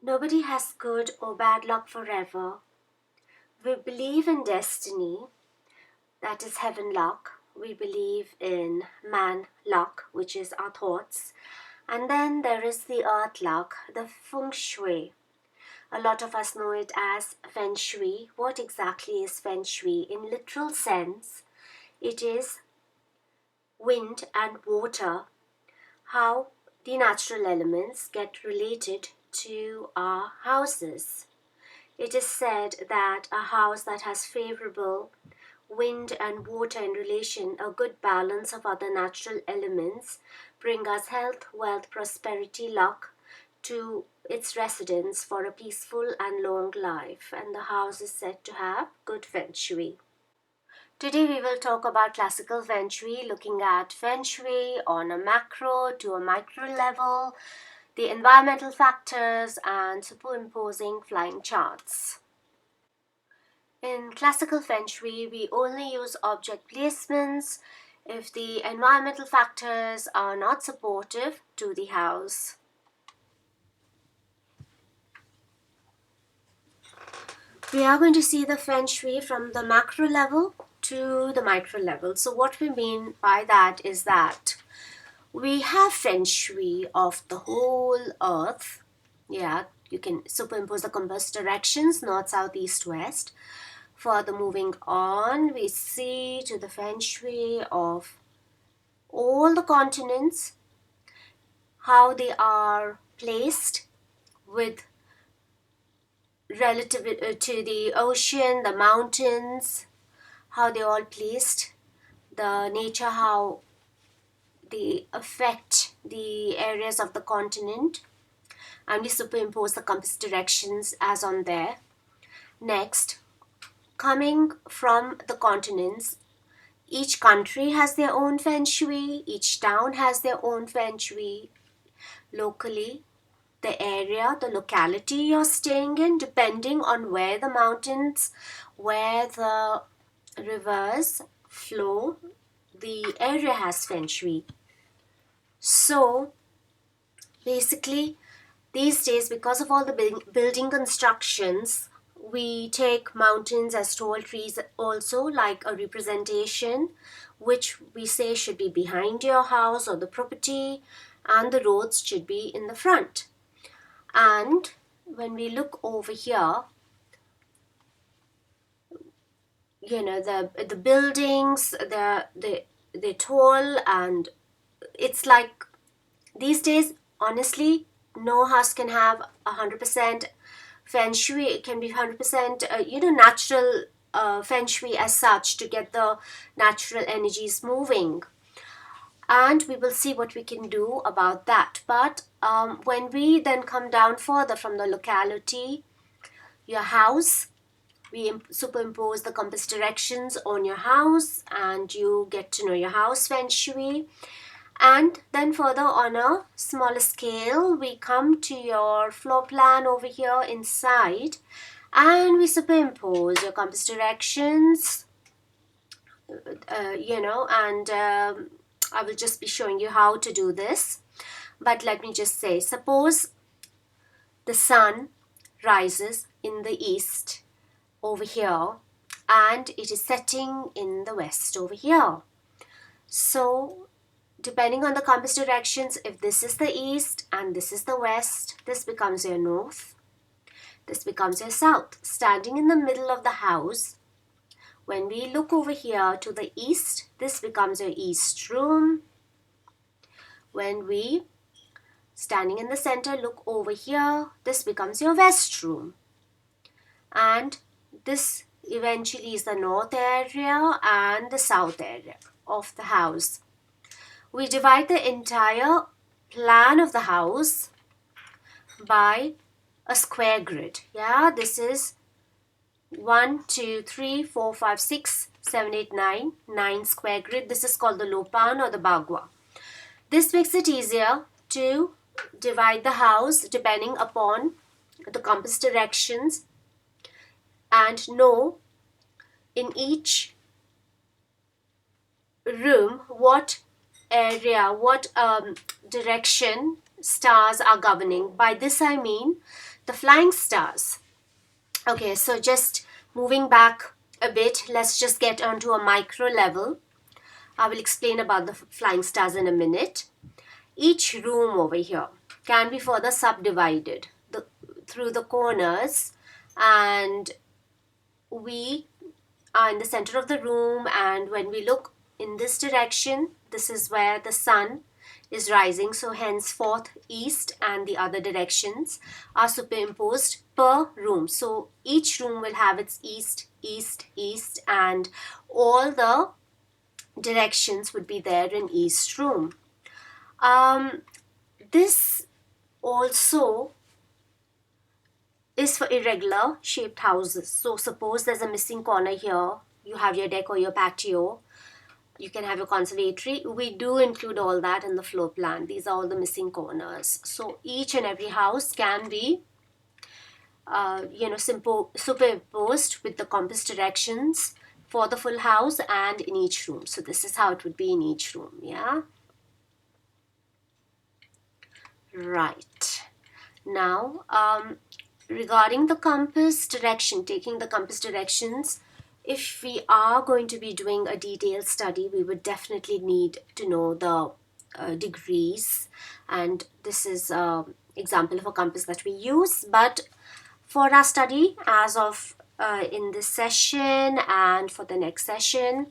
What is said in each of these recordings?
Nobody has good or bad luck forever. We believe in destiny, that is heaven luck. We believe in man luck, which is our thoughts. And then there is the earth luck, the Feng Shui. A lot of us know it as Feng Shui. What exactly is Feng Shui? In literal sense, it is wind and water, how the natural elements get related to our houses. It is said that a house that has favorable wind and water in relation, a good balance of other natural elements, bring us health, wealth, prosperity, luck to its residents for a peaceful and long life. And the house is said to have good Feng Shui. Today we will talk about classical Feng Shui, looking at Feng Shui on a macro to a micro level, the environmental factors, and superimposing flying charts. In classical Feng Shui, we only use object placements if the environmental factors are not supportive to the house. We are going to see the Feng Shui from the macro level to the micro level. So what we mean by that is that we have Feng Shui of the whole earth. Yeah, you can superimpose the compass directions, north, south, east, west. Further moving on, we see to the Feng Shui of all the continents, how they are placed with relative to the ocean, the mountains, how they all placed, the nature, how they affect the areas of the continent, and we superimpose the compass directions as on there. Next, coming from the continents, each country has their own Feng Shui, each town has their own Feng Shui. Locally, the area, the locality you're staying in, depending on where the mountains, where the rivers flow, the area has Feng Shui. So basically, these days, because of all the building constructions, we take mountains as tall trees also, like a representation, which we say should be behind your house or the property, and the roads should be in the front. And when we look over here, the buildings, they're tall, and it's like these days, honestly, no house can have 100% Feng Shui. It can be 100% natural Feng Shui as such, to get the natural energies moving. And we will see what we can do about that. But when we then come down further from the locality, your house, we superimpose the compass directions on your house, and you get to know your house Feng Shui. And then further on a smaller scale, we come to your floor plan over here inside, and we superimpose your compass directions, and I will just be showing you how to do this. But let me just say, suppose the sun rises in the east over here, and it is setting in the west over here. So depending on the compass directions, if this is the east and this is the west, this becomes your north, this becomes your south. Standing in the middle of the house, when we look over here to the east, this becomes your east room. When we, standing in the center, look over here, this becomes your west room. And this eventually is the north area and the south area of the house. We divide the entire plan of the house by a square grid. Yeah, this is 1, 2, 3, 4, 5, 6, 7, 8, 9 square grid. This is called the Lopan or the Bagua. This makes it easier to divide the house depending upon the compass directions, and know in each room what area, what direction stars are governing. By this I mean, the flying stars. Okay, so just moving back a bit, let's just get onto a micro level. I will explain about the flying stars in a minute. Each room over here can be further subdivided through the corners, and we are in the center of the room, and when we look in this direction, this is where the sun is rising, so henceforth east and the other directions are superimposed per room. So each room will have its east, east, east, and all the directions would be there in east room. This also is for irregular shaped houses. So suppose there's a missing corner here, you have your deck or your patio, you can have your conservatory. We do include all that in the floor plan. These are all the missing corners. So each and every house can be superimposed with the compass directions for the full house and in each room. So this is how it would be in each room. Yeah, right. Now regarding the compass direction, taking the compass directions, if we are going to be doing a detailed study, we would definitely need to know the degrees, and this is an example of a compass that we use. But for our study as of in this session and for the next session,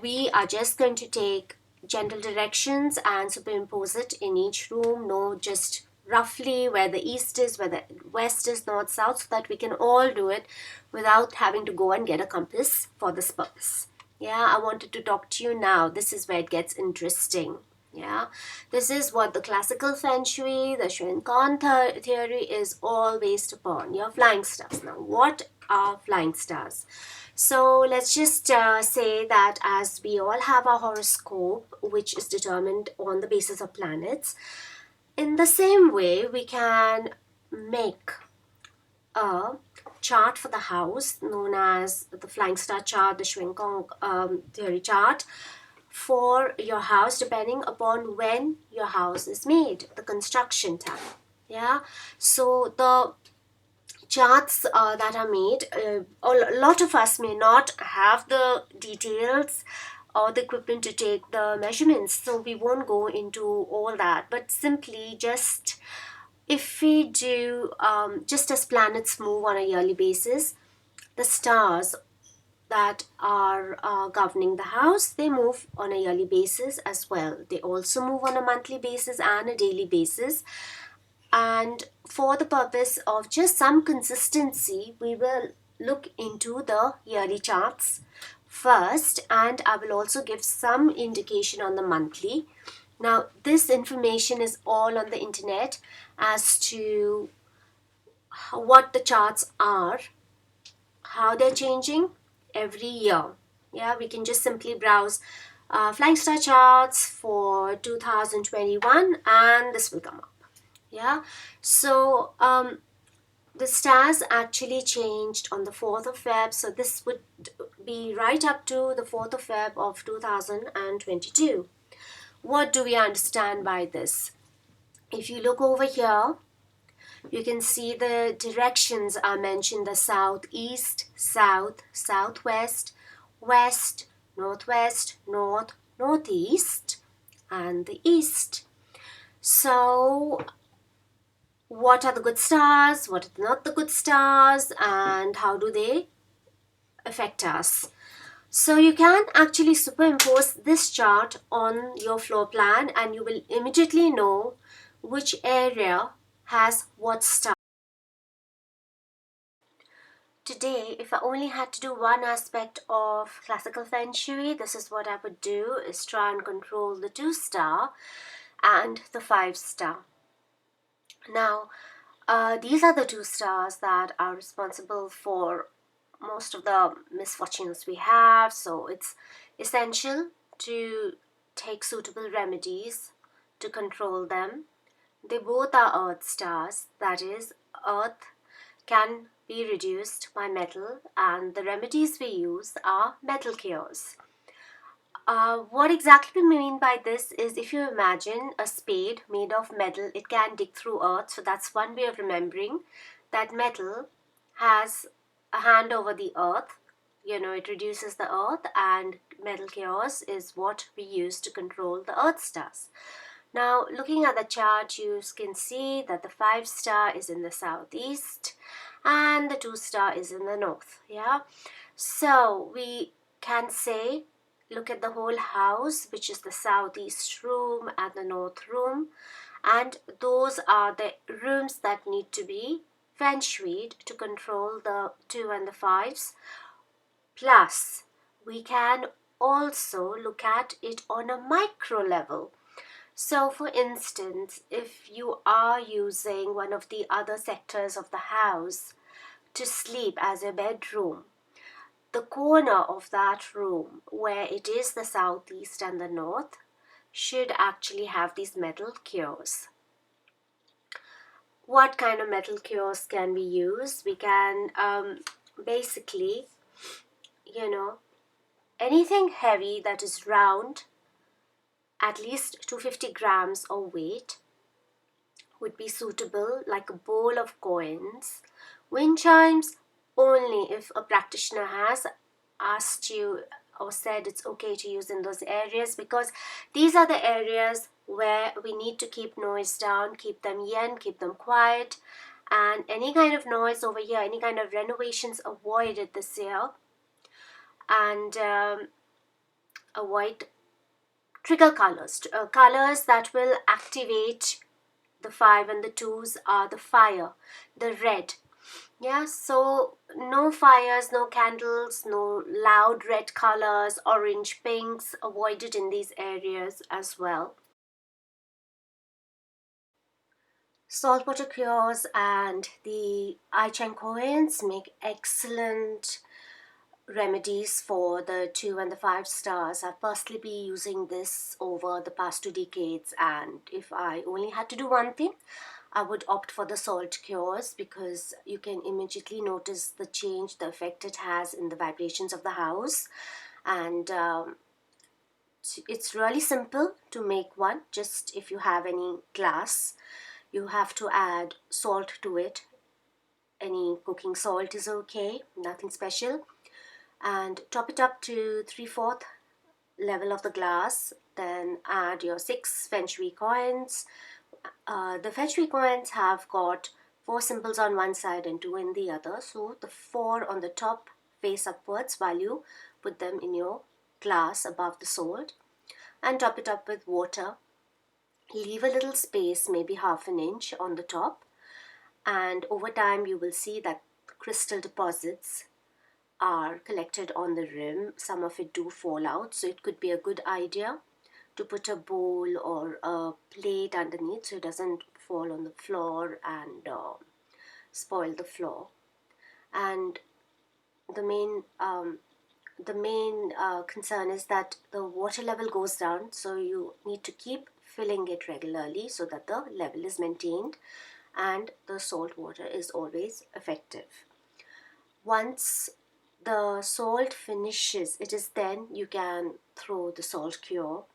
we are just going to take general directions and superimpose it in each room. No, just roughly where the east is, where the west is, north, south, so that we can all do it without having to go and get a compass for this purpose. Yeah, I wanted to talk to you now. This is where it gets interesting. Yeah, this is what the classical Feng Shui, the Shui theory is all based upon. Your flying stars. Now, what are flying stars? So let's just say that as we all have our horoscope, which is determined on the basis of planets, in the same way we can make a chart for the house known as the flying star chart, the Shui theory chart for your house, depending upon when your house is made, the construction time. Yeah, so the charts that are made, a lot of us may not have the details or the equipment to take the measurements, so we won't go into all that, but simply just if we do just as planets move on a yearly basis, the stars that are governing the house, they move on a yearly basis as well. They also move on a monthly basis and a daily basis. And for the purpose of just some consistency, we will look into the yearly charts first, and I will also give some indication on the monthly. Now, this information is all on the internet as to what the charts are, how they're changing every year. Yeah, we can just simply browse Flyingstars charts for 2021 and this will come up. Yeah, so the stars actually changed on the 4th of Feb, so this would be right up to the 4th of Feb of 2022. What do we understand by this? If you look over here, you can see the directions are mentioned: the south, east, south, southwest, west, northwest, north, northeast, and the east. So what are the good stars, what are not the good stars, and how do they affect us? So you can actually superimpose this chart on your floor plan and you will immediately know which area has what star. Today, if I only had to do one aspect of classical Feng Shui, this is what I would do, is try and control the 2-star and the 5-star. Now, these are the 2 stars that are responsible for most of the misfortunes we have, so it's essential to take suitable remedies to control them. They both are earth stars, that is, earth can be reduced by metal, and the remedies we use are metal cures. What exactly we mean by this is, if you imagine a spade made of metal, it can dig through earth. So that's one way of remembering that metal has a hand over the earth. It reduces the earth, and metal chaos is what we use to control the earth stars. Now, looking at the chart, you can see that the 5-star is in the southeast and the 2-star is in the north. Yeah. So we can say, look at the whole house, which is the southeast room and the north room, and those are the rooms that need to be feng shuied to control the 2 and the 5s. Plus, we can also look at it on a micro level. So, for instance, if you are using one of the other sectors of the house to sleep as a bedroom, the corner of that room where it is the southeast and the north should actually have these metal cures. What kind of metal cures can we use? We can basically, you know, anything heavy that is round, at least 250 grams of weight, would be suitable, like a bowl of coins. Wind chimes only if a practitioner has asked you or said it's okay to use in those areas, because these are the areas where we need to keep noise down, keep them yen, keep them quiet, and any kind of noise over here, any kind of renovations avoided this year, and avoid trigger colors, colors that will activate the 5 and the 2s are the fire, the red. Yeah, so no fires, no candles, no loud red colors, orange, pinks, avoided in these areas as well. Saltwater cures and the I Chang coins make excellent remedies for the 2 and the 5 stars. I've personally been using this over the past 2 decades, and if I only had to do one thing, I would opt for the salt cures, because you can immediately notice the change, the effect it has in the vibrations of the house. And it's really simple to make one. Just if you have any glass, you have to add salt to it. Any cooking salt is okay, nothing special. And top it up to 3/4 level of the glass. Then add your 6 Feng Shui coins. The Feng Shui coins have got 4 symbols on one side and 2 in the other. So the 4 on the top face upwards while you put them in your glass above the salt. And top it up with water. Leave a little space, maybe half an inch on the top. And over time you will see that crystal deposits are collected on the rim. Some of it do fall out, so it could be a good idea to put a bowl or a plate underneath so it doesn't fall on the floor and spoil the floor. And the main concern is that the water level goes down, so you need to keep filling it regularly so that the level is maintained and the salt water is always effective. Once the salt finishes, it is then you can throw the salt cure.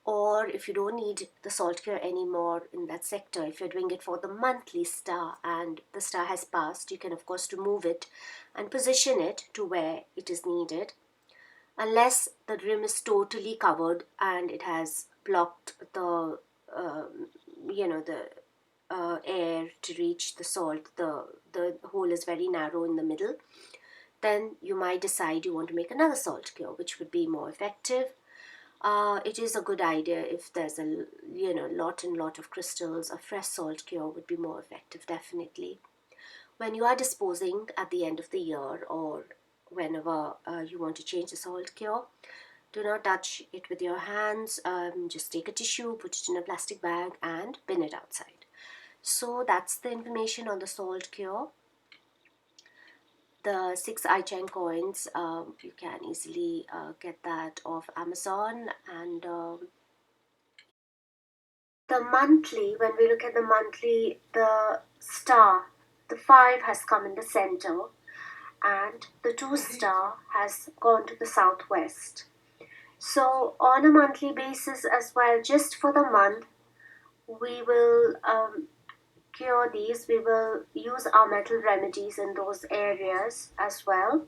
Or if you don't need the salt cure anymore in that sector, if you're doing it for the monthly star and the star has passed, you can of course remove it and position it to where it is needed, unless the rim is totally covered and it has blocked the the air to reach the salt. The hole is very narrow in the middle. Then you might decide you want to make another salt cure, which would be more effective. It is a good idea if there's a lot of crystals. A fresh salt cure would be more effective, definitely. When you are disposing at the end of the year, or whenever you want to change the salt cure, do not touch it with your hands. Just take a tissue, put it in a plastic bag and bin it outside. So that's the information on the salt cure. The 6 iChain coins, you can easily get that off Amazon. And the monthly, when we look at the monthly, the star, the 5 has come in the center and the 2 star has gone to the southwest. So on a monthly basis as well, just for the month, we will cure these. We will use our metal remedies in those areas as well.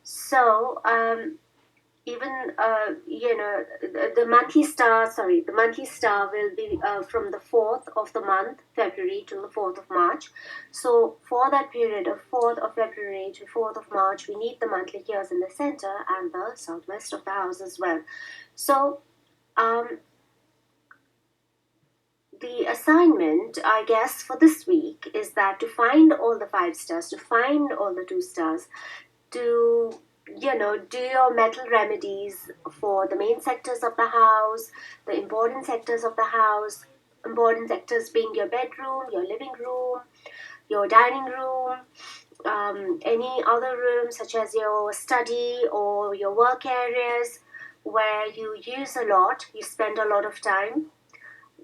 So even the monthly star, the monthly star will be from the 4th of the month February to the 4th of March. So for that period of 4th of February to 4th of March, we need the monthly gears in the center and the southwest of the house as well. So the assignment, I guess, for this week is that to find all the 5 stars, to find all the 2 stars, to do your metal remedies for the main sectors of the house, the important sectors of the house, important sectors being your bedroom, your living room, your dining room, any other room such as your study or your work areas where you use a lot, you spend a lot of time.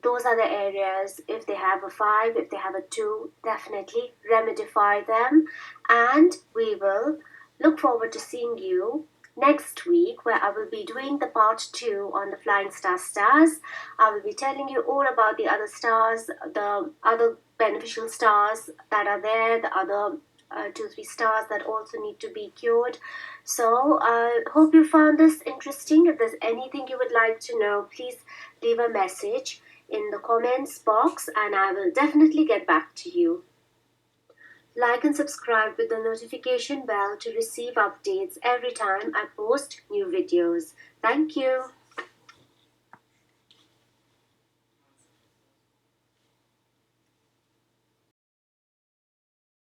Those are the areas. If they have a 5, if they have a 2, definitely remedify them. And we will look forward to seeing you next week, where I will be doing the part 2 on the flying stars. I will be telling you all about the other stars, the other beneficial stars that are there, the other 2-3 stars that also need to be cured. So I hope you found this interesting. If there's anything you would like to know, please leave a message in the comments box and I will definitely get back to you. Like and subscribe with the notification bell to receive updates every time I post new videos. Thank you.